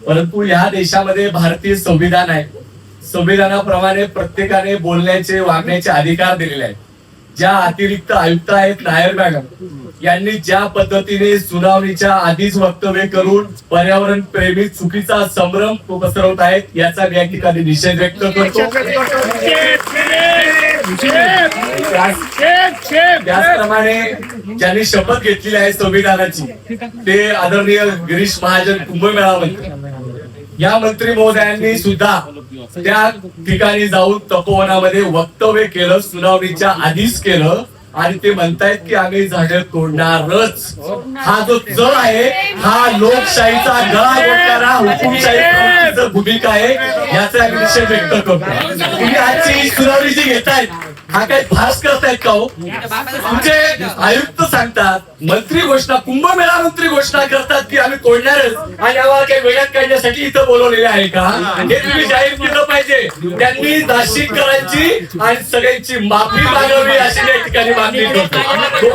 परंतु या देशामध्ये भारतीय संविधान आहे. संविधानाप्रमाणे प्रत्येकाने बोलण्याचे वागण्याचे अधिकार दिलेले आहेत. ज्या अतिरिक्त आयुक्त आहेत नायर मॅडम यांनी ज्या पद्धतीने सुनावणीच्या आधीच वक्तव्य करून पर्यावरण प्रेमी चुकीचा संभ्रम पसरवत आहेत याचा मी या ठिकाणी निषेध व्यक्त करतो. त्याचप्रमाणे ज्यांनी शपथ घेतलेली आहे संविधानाची ते आदरणीय गिरीश महाजन कुंभमेळा मंत्री या मंत्री महोदयांनी सुद्धा त्या ठिकाणी जाऊन तपोवनामध्ये वक्तव्य केलं, सुनावणीच्या आधीच केलं आणि ते म्हणतायत की आम्ही झाडं तोडणारच. हा जो जळ आहे हा लोकशाहीचा गळा घोटणारा हुकुमशाही भूमिका आहे याचा आम्ही निषेध व्यक्त करतो. तुम्ही आजची सुनावणी जी घेतायत हा काय फास करतायत का हो? तुमचे आयुक्त सांगतात, मंत्री घोषणा कुंभमेळा मंत्री घोषणा करतात की आम्ही तोडणारच आणि आम्हाला काही वेळात काढण्यासाठी इथं बोलवलेले आहे का? हे तुम्ही जाहीर केलं पाहिजे. त्यांनी नाशिककरांची आणि सगळ्यांची माफी मागावी अशी या ठिकाणी मागणी करतो.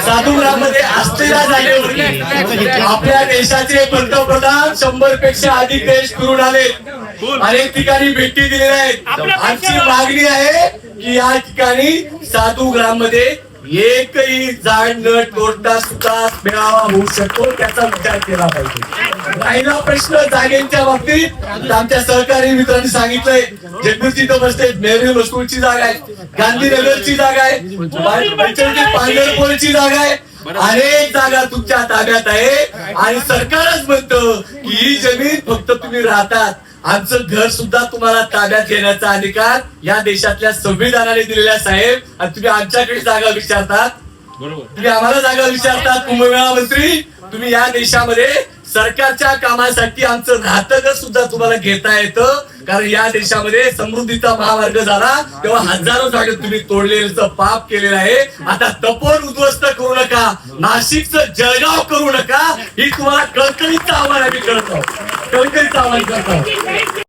साधूग्राममध्ये असलेल्या जागेवरती आपल्या देशाचे पंतप्रधान 100 पेक्षा अधिक देश फिरून आले, अनेक ठिकाणी भेटी दिलेल्या आहेत. आमची मागणी आहे की या ठिकाणी साधूग्राममध्ये एकही झाड न तोडता सुद्धा मेळावा होऊ शकतो त्याचा विचार केला पाहिजे. राहिला प्रश्न जागेच्या बाबतीत आमच्या सहकारी मित्रांनी सांगितलंय जगदीशजी बसते नेहरू मस्कूलची जागा आहे, गांधीनगरची जागा आहे, पांढरपूरची जागा आहे, अनेक जागा तुमच्या ताब्यात आहे आणि सरकारच म्हणतं की ही जमीन फक्त तुम्ही राहतात, आमचं घर सुद्धा तुम्हाला ताब्यात घेण्याचा अधिकार या देशातल्या संविधानाने दिलेला साहेब आणि तुम्ही आमच्याकडे जागा विचारतात. बरोबर, तुम्ही आम्हाला जागा विचारतात. कुंभमेळा मंत्री तुम्ही या देशामध्ये सरकारच्या कामासाठी आमचं राहतं सुद्धा तुम्हाला घेता येतं, कारण या देशामध्ये समृद्धीचा महामार्ग झाला तेव्हा हजारो जागा तुम्ही तोडलेलं पाप केलेलं आहे. आता तपोवन उद्ध्वस्त करू नका, नाशिकचं जळगाव करू नका, ही तुम्हाला कळकळीचं आव्हान आम्ही करतो, कळकळीचं आव्हान करतो.